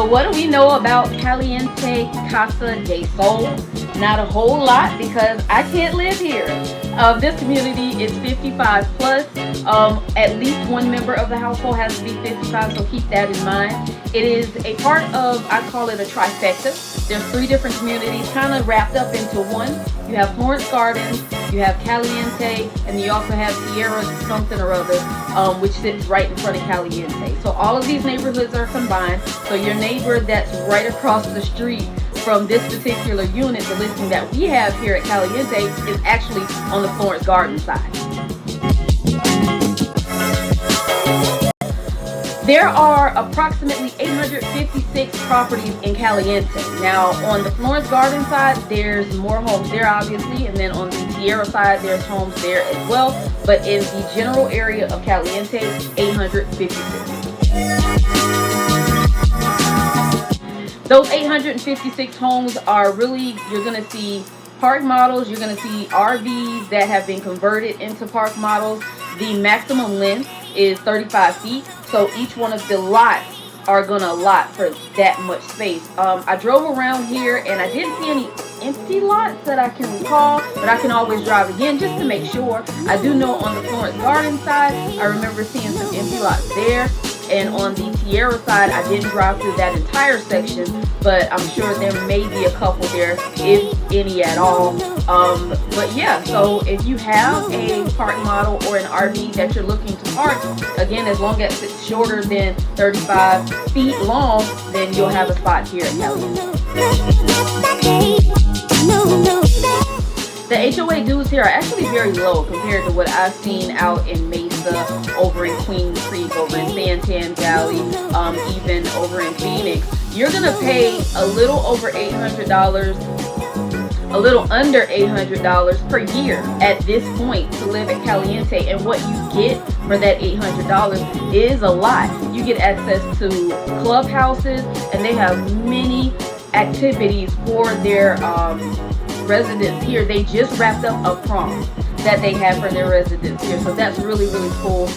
what do we know about Caliente Casa de Sol? Not a whole lot, because I can't live here. This community is 55 plus. At least one member of the household has to be 55, so keep that in mind. It is a part of, I call it a trifecta. There's 3 different communities kind of wrapped up into one. You have Florence Gardens, you have Caliente, and you also have Sierra something or other, which sits right in front of Caliente. So all of these neighborhoods are combined. So your neighbor that's right across the street from this particular unit, the listing that we have here at Caliente, is actually on the Florence Garden side. There are approximately 856 properties in Caliente. Now, on the Florence Garden side, there's more homes there, obviously, and then on the Sierra side, there's homes there as well. But in the general area of Caliente, 856. Those 856 homes are really, you're going to see park models, you're going to see RVs that have been converted into park models. The maximum length is 35 feet, so each one of the lots are going to allot for that much space. I drove around here and I didn't see any empty lots that I can recall, but I can always drive again just to make sure. I do know on the Florence Garden side, I remember seeing some empty lots there. And on the Sierra side, I didn't drive through that entire section, but I'm sure there may be a couple there, if any at all. But yeah, so if you have a park model or an RV that you're looking to park, again, as long as it's shorter than 35 feet long, then you'll have a spot here at Caliente. The HOA dues here are actually very low compared to what I've seen out in Mesa, over in Queen Creek, over in Santan Valley, even over in Phoenix. You're going to pay a little over $800, a little under $800 per year at this point to live at Caliente. And what you get for that $800 is a lot. You get access to clubhouses, and they have many activities for their residents here. They just wrapped up a prom that they have for their residents here, so that's really, really cool.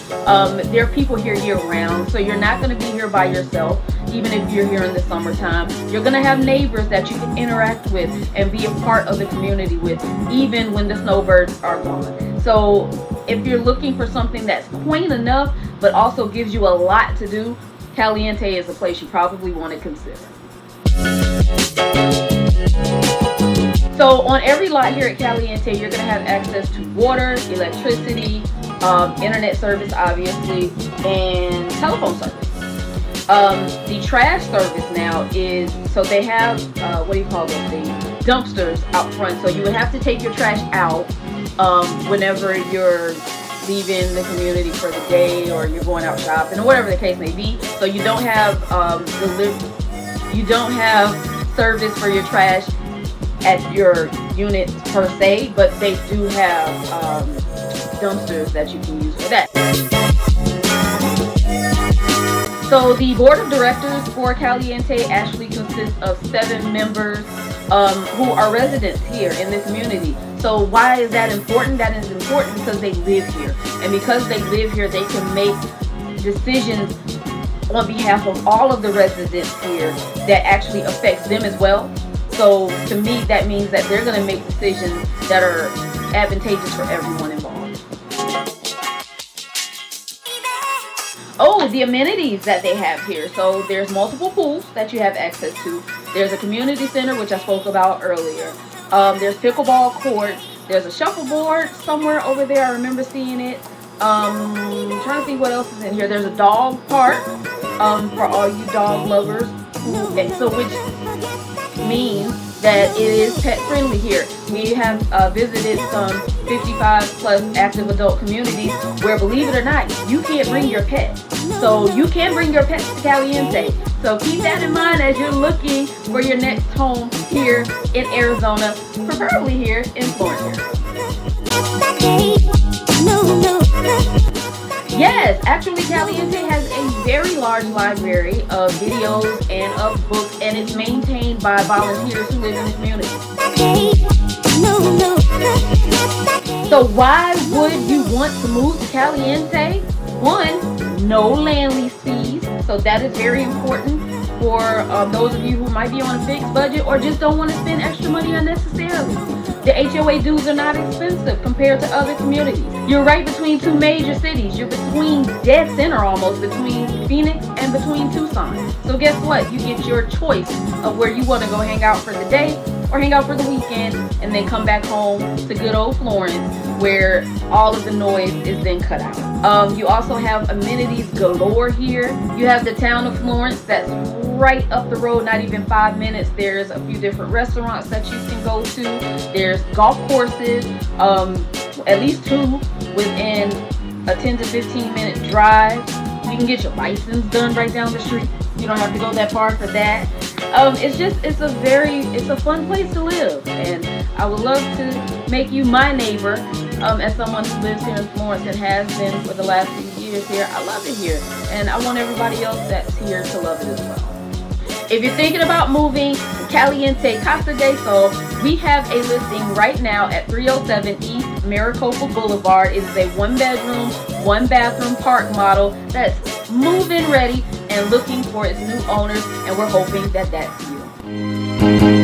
There are people here year round, so you're not going to be here by yourself. Even if you're here in the summertime, you're going to have neighbors that you can interact with and be a part of the community with, even when the snowbirds are gone. So if you're looking for something that's quaint enough but also gives you a lot to do, Caliente is a place you probably want to consider. So on every lot here at Caliente, you're going to have access to water, electricity, internet service, obviously, and telephone service. The trash service now is, so they have, what do you call those things? Dumpsters out front. So you would have to take your trash out whenever you're leaving the community for the day, or you're going out shopping, or whatever the case may be. So you don't have you don't have service for your trash at your unit per se, but they do have dumpsters that you can use for that. So the board of directors for Caliente actually consists of 7 members who are residents here in the community. So why is that important? That is important because they live here, and because they live here, they can make decisions on behalf of all of the residents here that actually affects them as well. So to me, that means that they're going to make decisions that are advantageous for everyone involved. Oh, the amenities that they have here. So there's multiple pools that you have access to. There's a community center, which I spoke about earlier. There's pickleball courts. There's a shuffleboard somewhere over there. I remember seeing it. I'm trying to think what else is in here. There's a dog park for all you dog lovers. Which means that it is pet friendly here. We have visited some 55 plus active adult communities where, believe it or not, you can't bring your pet. So you can bring your pets to Caliente. So keep that in mind as you're looking for your next home here in Arizona, preferably here in Florence. Yes, actually Caliente has a very large library of videos and of books, and it's maintained by volunteers who live in the community. So why would you want to move to Caliente? 1, no land lease fees, so that is very important. for those of you who might be on a fixed budget or just don't want to spend extra money unnecessarily. The HOA dues are not expensive compared to other communities. You're right between two major cities. You're between dead center almost, between Phoenix and between Tucson. So guess what? You get your choice of where you want to go hang out for the day or hang out for the weekend and then come back home to good old Florence where all of the noise is then cut out. You also have amenities galore here. You have the town of Florence that's right up the road, not even 5 minutes. There's a few different restaurants that you can go to. There's golf courses, at least 2 within a 10 to 15 minute drive. You can get your license done right down the street. You don't have to go that far for that. It's a fun place to live, and I would love to make you my neighbor. As someone who lives here in Florence and has been for the last few years here, I love it here, and I want everybody else that's here to love it as well. If you're thinking about moving to Caliente Casa de Sol, we have a listing right now at 307 East Maricopa Boulevard. It is a 1-bedroom, 1-bathroom park model that's move-in ready and looking for its new owners, and we're hoping that that's you.